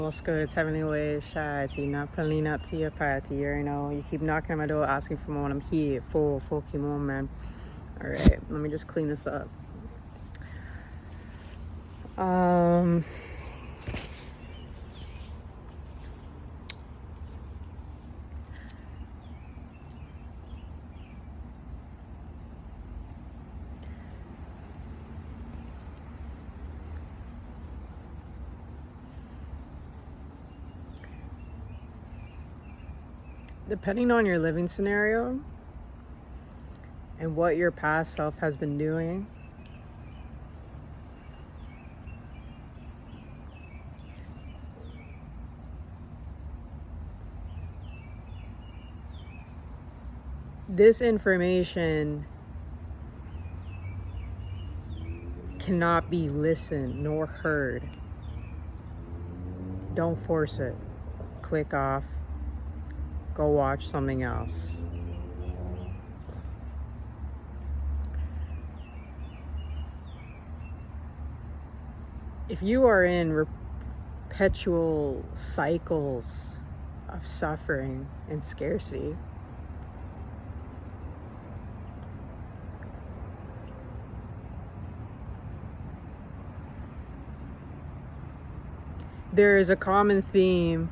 What's good? It's Heavenly Ways, Shadi, not pulling up to your party. You know, you keep knocking on my door asking for more, and I'm here. Full Pokemon, man. Alright, let me just clean this up. Depending on your living scenario and what your past self has been doing, this information cannot be listened nor heard. Don't force it. Click off. Go watch something else. If you are in perpetual cycles of suffering and scarcity, there is a common theme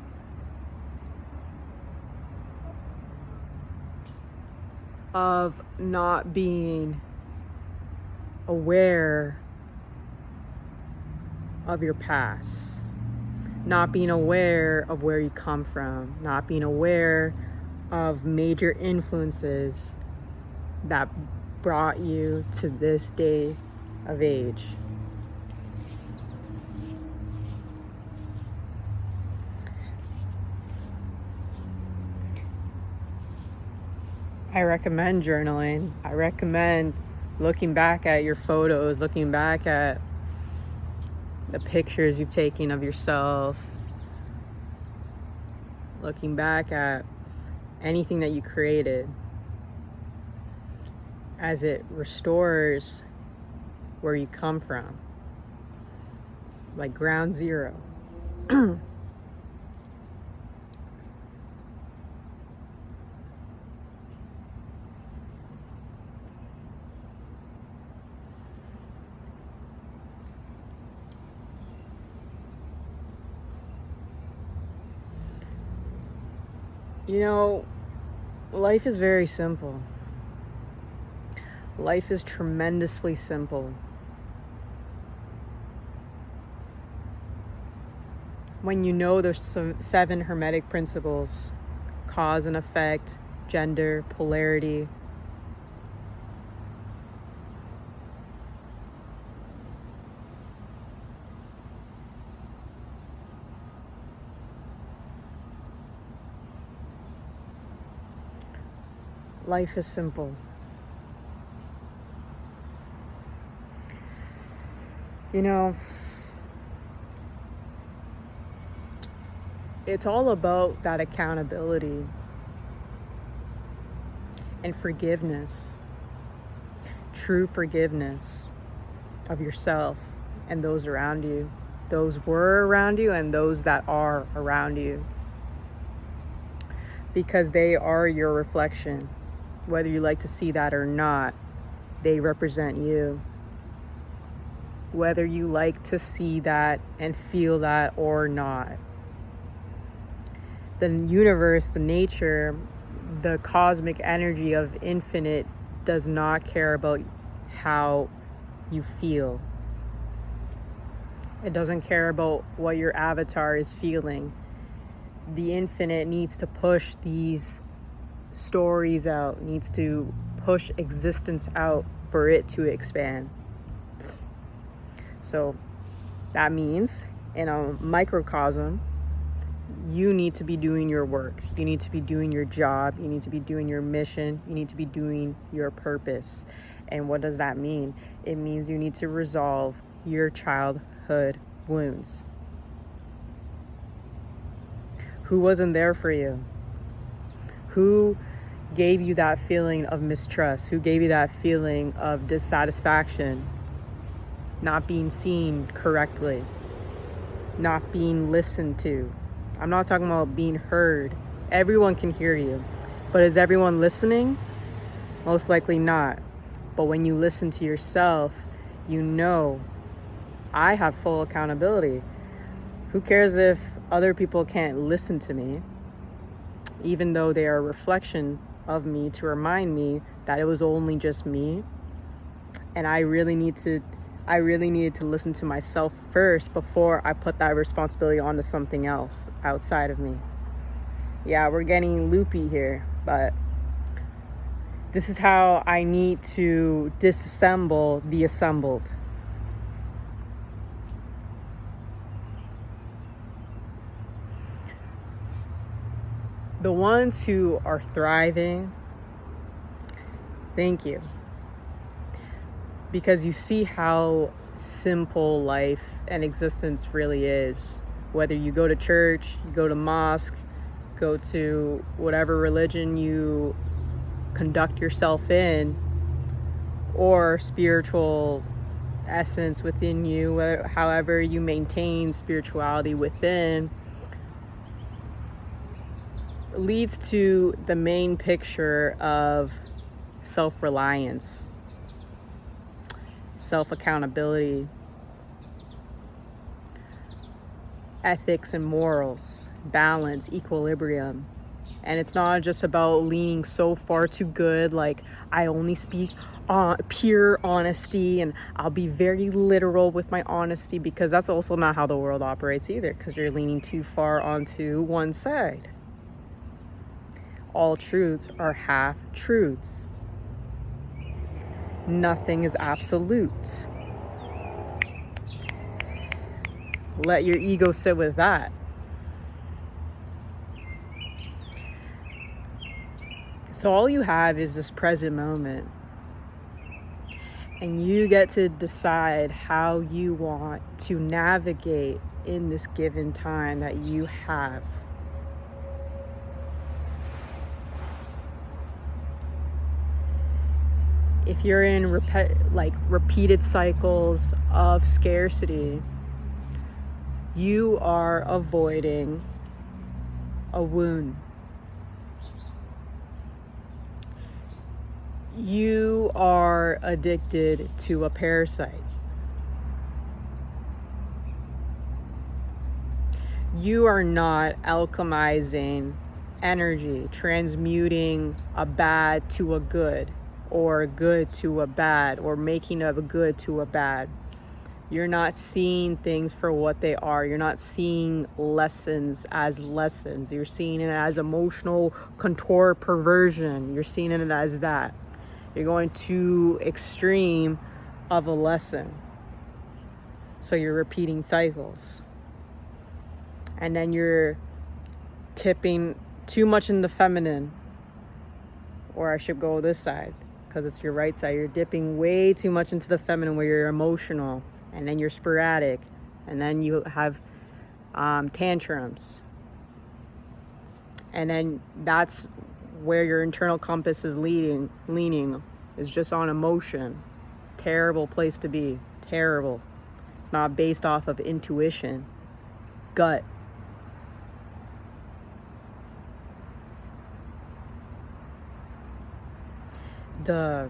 of not being aware of your past, not being aware of where you come from, not being aware of major influences that brought you to this day of age. I recommend journaling. I recommend looking back at your photos, looking back at the pictures you've taken of yourself, looking back at anything that you created, as it restores where you come from, like ground zero. You know, life is very simple. Life is tremendously simple. When you know there's 7 hermetic principles: cause and effect, gender, polarity. Life is simple. You know, it's all about that accountability and forgiveness, true forgiveness of yourself and those around you, those were around you and those that are around you, because they are your reflection. Whether you like to see that or not, they represent you. Whether you like to see that and feel that or not. The universe, the nature, the cosmic energy of infinite does not care about how you feel. It doesn't care about what your avatar is feeling. The infinite needs to push these stories out, needs to push existence out for it to expand. So that means in a microcosm, you need to be doing your work. You need to be doing your job. You need to be doing your mission. You need to be doing your purpose. And what does that mean? It means you need to resolve your childhood wounds. Who wasn't there for you? Who gave you that feeling of mistrust? Who gave you that feeling of dissatisfaction, not being seen correctly? not being listened to. I'm not talking about being heard. Everyone can hear you, but is everyone listening? Most likely not. But when you listen to yourself, you know, I have full accountability. Who cares if other people can't listen to me, even though they are a reflection of me to remind me that it was only just me. And I really needed to listen to myself first before I put that responsibility onto something else outside of me. Yeah, we're getting loopy here, but this is how I need to disassemble the assembled. The ones who are thriving, thank you. Because you see how simple life and existence really is. Whether you go to church, you go to mosque, go to whatever religion you conduct yourself in, or spiritual essence within you, however you maintain spirituality within, leads to the main picture of self-reliance, self-accountability, ethics and morals, balance, equilibrium. And it's not just about leaning so far too good, like I only speak pure honesty and I'll be very literal with my honesty, because that's also not how the world operates either, because you're leaning too far onto one side. All truths are half truths. Nothing is absolute. Let your ego sit with that. So all you have is this present moment. And you get to decide how you want to navigate in this given time that you have. If you're in repeated cycles of scarcity, you are avoiding a wound. You are addicted to a parasite. You are not alchemizing energy, transmuting a bad to a good, or a good to a bad, or making of a good to a bad. You're not seeing things for what they are. You're not seeing lessons as lessons. You're seeing it as emotional contour perversion. You're seeing it as that. You're going too extreme of a lesson. So you're repeating cycles. And then you're tipping too much in the feminine. Or I should go this side, because it's your right side. You're dipping way too much into the feminine, where you're emotional. And then you're sporadic, and then you have tantrums, and then that's where your internal compass is leaning is just on emotion. Terrible place to be. Terrible. It's not based off of intuition, gut. The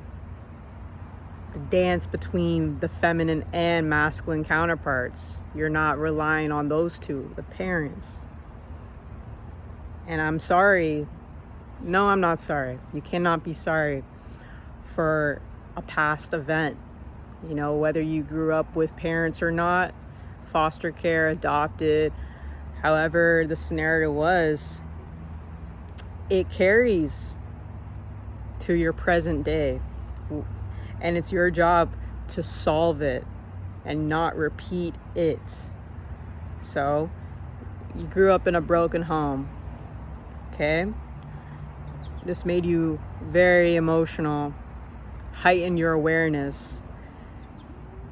dance between the feminine and masculine counterparts. You're not relying on those two, the parents. And I'm sorry. No, I'm not sorry. You cannot be sorry for a past event. You know, whether you grew up with parents or not, foster care, adopted, however the scenario was, it carries to your present day. And it's your job to solve it and not repeat it. So, you grew up in a broken home, okay? This made you very emotional, heightened your awareness,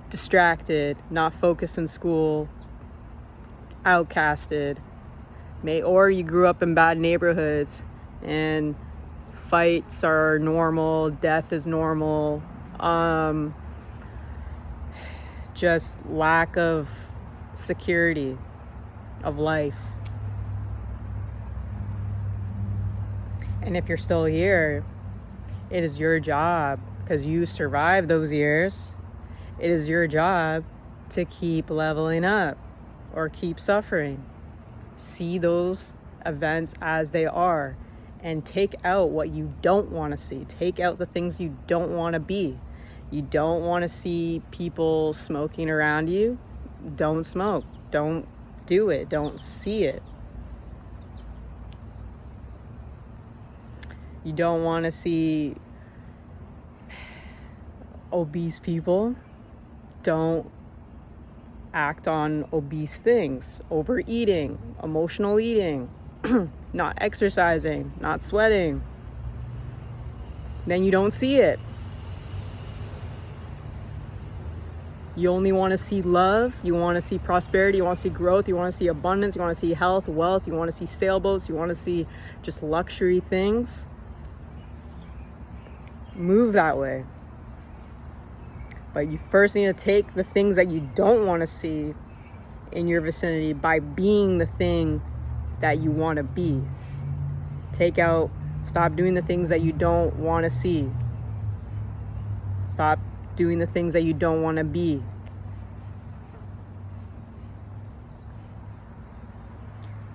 distracted, not focused in school, outcasted. Or you grew up in bad neighborhoods and fights are normal, death is normal. Just lack of security. of life. And if you're still here, it is your job, because you survived those years, it is your job to keep leveling up or keep suffering. See those events as they are and take out what you don't want to see. Take out the things you don't want to be. You don't want to see people smoking around you. Don't smoke. Don't do it. Don't see it. You don't want to see obese people. Don't act on obese things. Overeating, emotional eating, not exercising, not sweating. Then you don't see it. You only want to see love. You want to see prosperity. You want to see growth. You want to see abundance. You want to see health, wealth. You want to see sailboats. You want to see just luxury things. Move that way. But you first need to take the things that you don't want to see in your vicinity by being the thing that you want to be. Stop doing the things that you don't want to see. Stop doing the things that you don't want to be.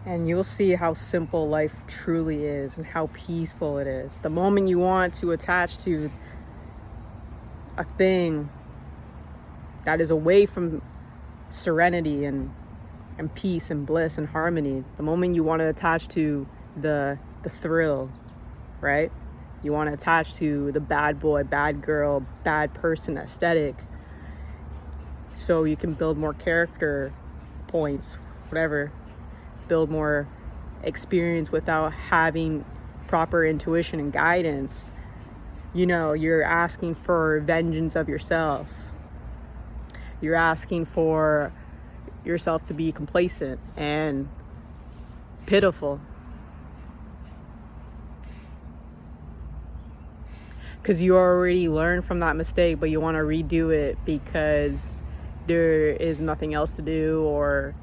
And you'll see how simple life truly is and how peaceful it is. The moment you want to attach to a thing that is away from serenity and peace and bliss and harmony, the moment you want to attach to the thrill, right? You want to attach to the bad boy, bad girl, bad person aesthetic, so you can build more character points, whatever, build more experience without having proper intuition and guidance. You're asking for vengeance of yourself. You're asking for yourself to be complacent and pitiful. Because you already learned from that mistake, but you want to redo it because there is nothing else to do, or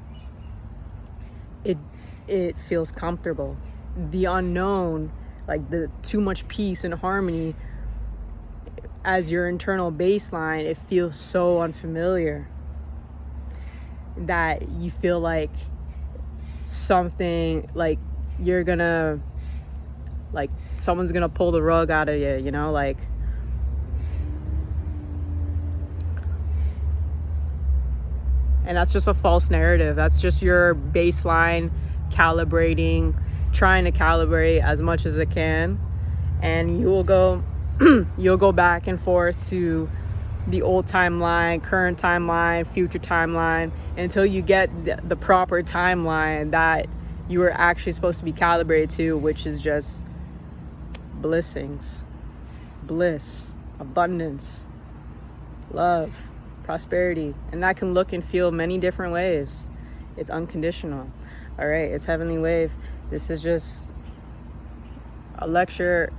it feels comfortable. The unknown, like the too much peace and harmony as your internal baseline, it feels so unfamiliar that you feel like something, like you're gonna, like someone's gonna pull the rug out of you, like and that's just a false narrative. That's just your baseline trying to calibrate as much as it can, and you'll go back and forth to the old timeline, current timeline, future timeline, until you get the proper timeline that you are actually supposed to be calibrated to, which is just bliss, abundance, love, prosperity. And that can look and feel many different ways. It's unconditional. All right, it's Heavenly Wave. This is just a lecture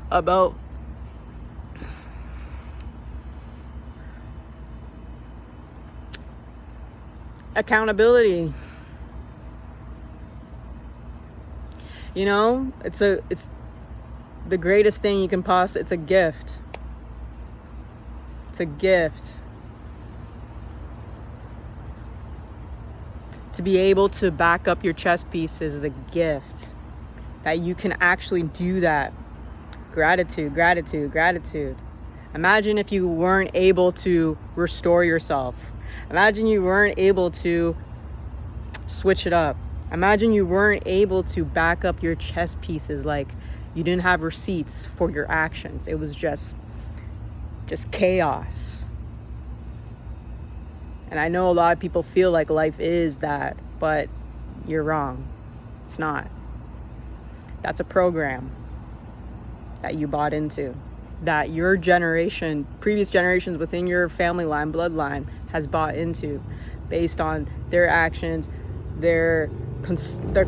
about accountability. It's the greatest thing you can possibly, it's a gift. It's a gift to be able to back up your chess pieces. Is a gift that you can actually do that. Gratitude. Imagine if you weren't able to restore yourself. Imagine you weren't able to switch it up. Imagine you weren't able to back up your chess pieces, like you didn't have receipts for your actions. It was just chaos. And I know a lot of people feel like life is that, but you're wrong. It's not. That's a program that you bought into, that your generation, previous generations within your family line, bloodline, has bought into, based on their actions, their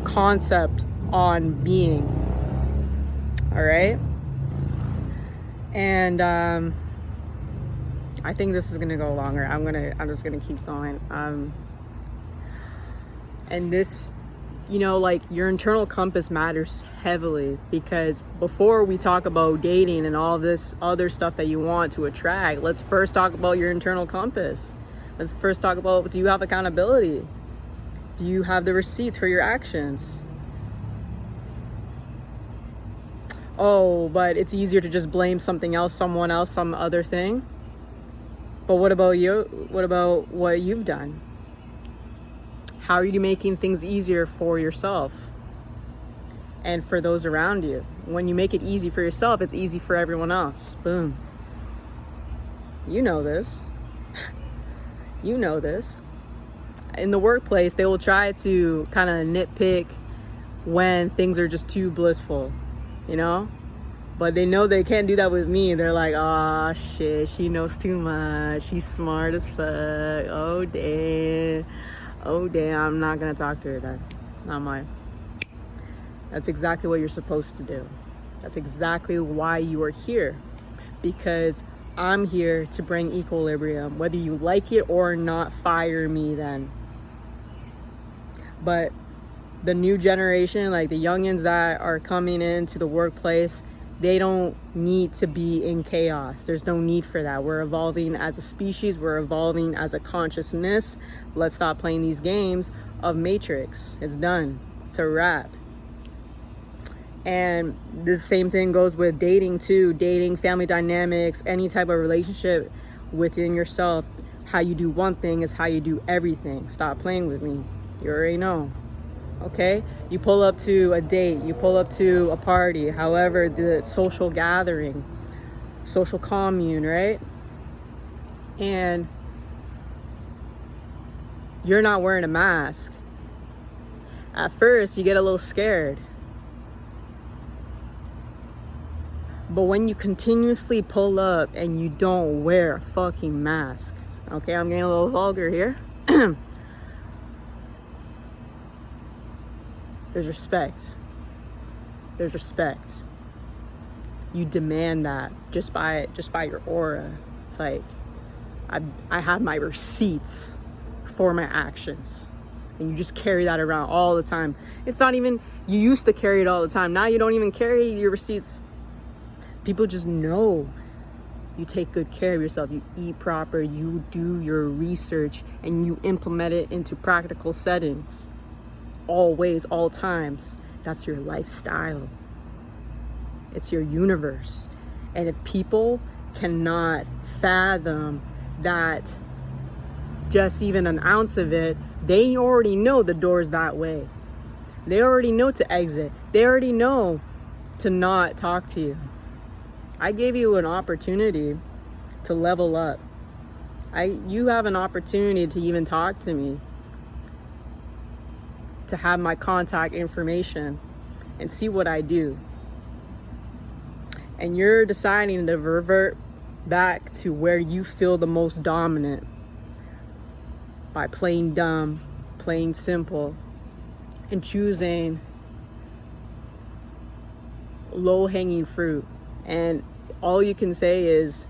concept on being. All right? And I think this is gonna go longer. I'm just gonna keep going. And this, like your internal compass matters heavily, because before we talk about dating and all this other stuff that you want to attract, let's first talk about your internal compass. Let's first talk about, do you have accountability? Do you have the receipts for your actions? Oh, but it's easier to just blame something else, someone else, some other thing. But what about you? What about what you've done? How are you making things easier for yourself and for those around you? When you make it easy for yourself, it's easy for everyone else. Boom. You know this. You know this. In the workplace, they will try to kind of nitpick when things are just too blissful, but they know they can't do that with me. They're like, oh shit, she knows too much, she's smart as fuck, oh damn, I'm not gonna talk to her then. Not mine. That's exactly what you're supposed to do. That's exactly why you are here, because I'm here to bring equilibrium. Whether you like it or not, fire me then. But the new generation, like the youngins that are coming into the workplace, they don't need to be in chaos. There's no need for that. We're evolving as a species. We're evolving as a consciousness. Let's stop playing these games of Matrix. It's done. It's a wrap. And the same thing goes with dating too. Dating, family dynamics, any type of relationship within yourself. How you do one thing is how you do everything. Stop playing with me. You already know. Okay? You pull up to a date, you pull up to a party, however, the social gathering, social commune, right? And you're not wearing a mask. At first, you get a little scared. But when you continuously pull up and you don't wear a fucking mask, okay, I'm getting a little vulgar here. There's respect. There's respect. You demand that just by your aura. It's like I have my receipts for my actions, and you just carry that around all the time. It's not even, you used to carry it all the time. Now you don't even carry your receipts. People just know you take good care of yourself. You eat proper. You do your research, and you implement it into practical settings. Always, all times. That's your lifestyle. It's your universe. And if people cannot fathom that, just even an ounce of it, they already know the door's that way. They already know to exit. They already know to not talk to you. I gave you an opportunity to level up. You have an opportunity to even talk to me, to have my contact information and see what I do. And you're deciding to revert back to where you feel the most dominant by playing dumb, playing simple, and choosing low-hanging fruit. And all you can say is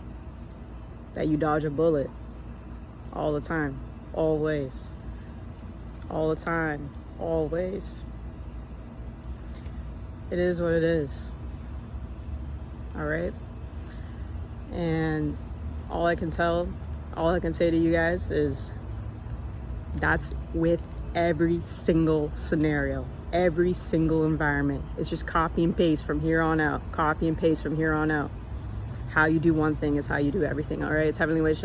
that you dodge a bullet all the time, always, all the time. Always. It is what it is. All right. And all I can say to you guys is that's with every single scenario, every single environment. It's just copy and paste from here on out. Copy and paste from here on out. How you do one thing is how you do everything. All right. It's Heavenly Wish.